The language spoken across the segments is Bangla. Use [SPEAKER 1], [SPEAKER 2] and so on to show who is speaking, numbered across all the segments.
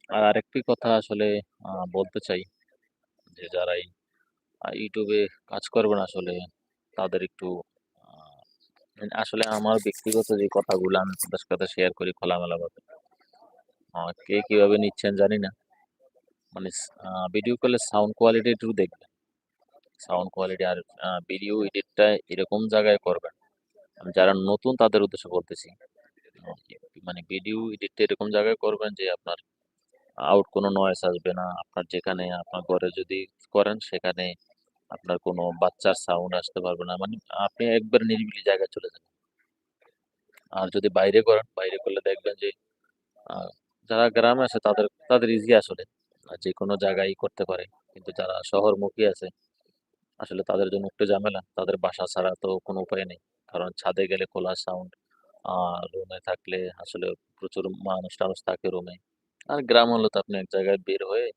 [SPEAKER 1] আর আরেকটি কথা আসলে বলতে চাই যে যারাই ইউটিউবে কাজ করবেন আসলে তাদের একটু আ মানে আসলে আমার ব্যক্তিগত যে কথাগুলো আমি আপনাদের সাথে শেয়ার করি খোলামেলাভাবে। কে কিভাবে নিচ্ছেন জানি না। মানে ভিডিও কলের সাউন্ড কোয়ালিটি একটু দেখবেন। সাউন্ড কোয়ালিটি আর ভিডিও এডিটটা এরকম জায়গায় করবেন। আমি যারা নতুন তাদের উদ্দেশ্যে বলতেছি। আ মানে ভিডিও এডিটটা এরকম জায়গায় করবেন যে আপনার কোনো নয়েজ আসবে না। আপনার যেখানে আপনার ঘরে যদি করেন সেখানে আপনার কোনো বাচ্চার সাউন্ড আসতে পারবে না। মানে আপনি একবারে নিরিবিলি জায়গায় চলে যাবেন। আর যদি বাইরে করেন, বাইরে করলে দেখবেন যে আ যারা গ্রামে আছে তাদের ইজি আসলে। যেকোনো জায়গায় করতে পারে। কিন্তু যারা শহরমুখী আছে আসলে তাদের জন্য একটু ঝামেলা। তাদের বাসা ছাড়া তো কোনো উপায় নেই। কারণ ছাদে গেলে খোলা সাউন্ড, আ রুমে থাকলে আসলে প্রচুর মানুষ-টানুষ থাকে রুমে। আর গ্রাম হলে তো আপনি এক জায়গায় বের হয়ে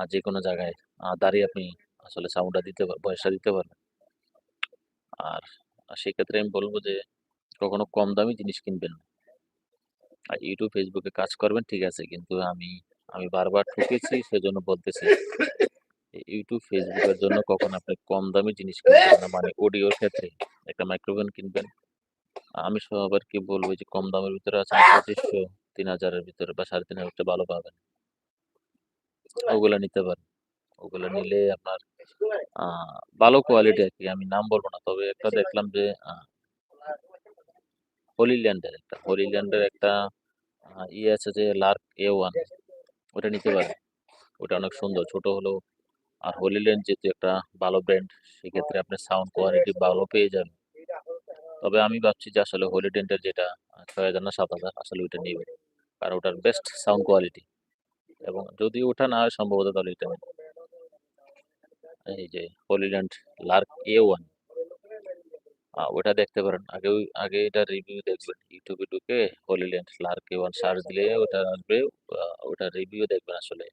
[SPEAKER 1] যেকোনো জায়গায় দাঁড়িয়ে আপনি আসলে সাউন্ডটা ভয়েসটা দিতে পারবেন। আর সেক্ষেত্রে আমি বলব যে কখনো কম দামি জিনিস কিনবেন না। আর YouTube, Facebook এ কাজ করবেন ঠিক আছে। কিন্তু আমি বারবার ঠকেছি সেজন্য বলতেছি। YouTube, Facebook এর জন্য কখনো আপনি কম দামি জিনিস কিনবেন না। মানে অডিওর ক্ষেত্রে একটা মাইক্রোফোন কিনবেন। আমি সবারকে বলব যে কম দামের ভিতরে আছে না ২৫০০, ৩,০০০ এর ভিতরে বা ৩,৫০০ টা ভালো পাবেন। ওগুলা নিতে পারেন। ওগুলা নিলে আপনার আ ভালো কোয়ালিটি আরকি। আমি নাম বলব না। তবে একটা দেখলাম যে হোলিল্যান্ডের একটা আছে যে লার্ক A1 ওটা নিতে পারেন। ওটা অনেক সুন্দর। ছোট হলেও আর হোলিল্যান্ড যেহেতু একটা ভালো ব্র্যান্ড সেক্ষেত্রে আপনি সাউন্ড কোয়ালিটি ভালো পেয়ে যাবেন। তবে আমি ভাবছি যে আসলে হোলিডেন্টের যেটা ৬,০০০ না ৭,০০০ আসলে ওইটা নিবেন। কারণ ওটার বেস্ট সাউন্ড কোয়ালিটি এবং যদি ওটা না হয় সম্ভবত তাহলে এটা নিবেন। এই যে হোলিল্যান্ড লার্ক A1 ওটা দেখতে পারেন। আগে এটার রিভিউ দেখবেন। YouTube এ ঢুকে হোলিল্যান্ড লার্ক A1 সার্চ দিলে ওটা আসবে। ওটার রিভিউ দেখবেন আসলে।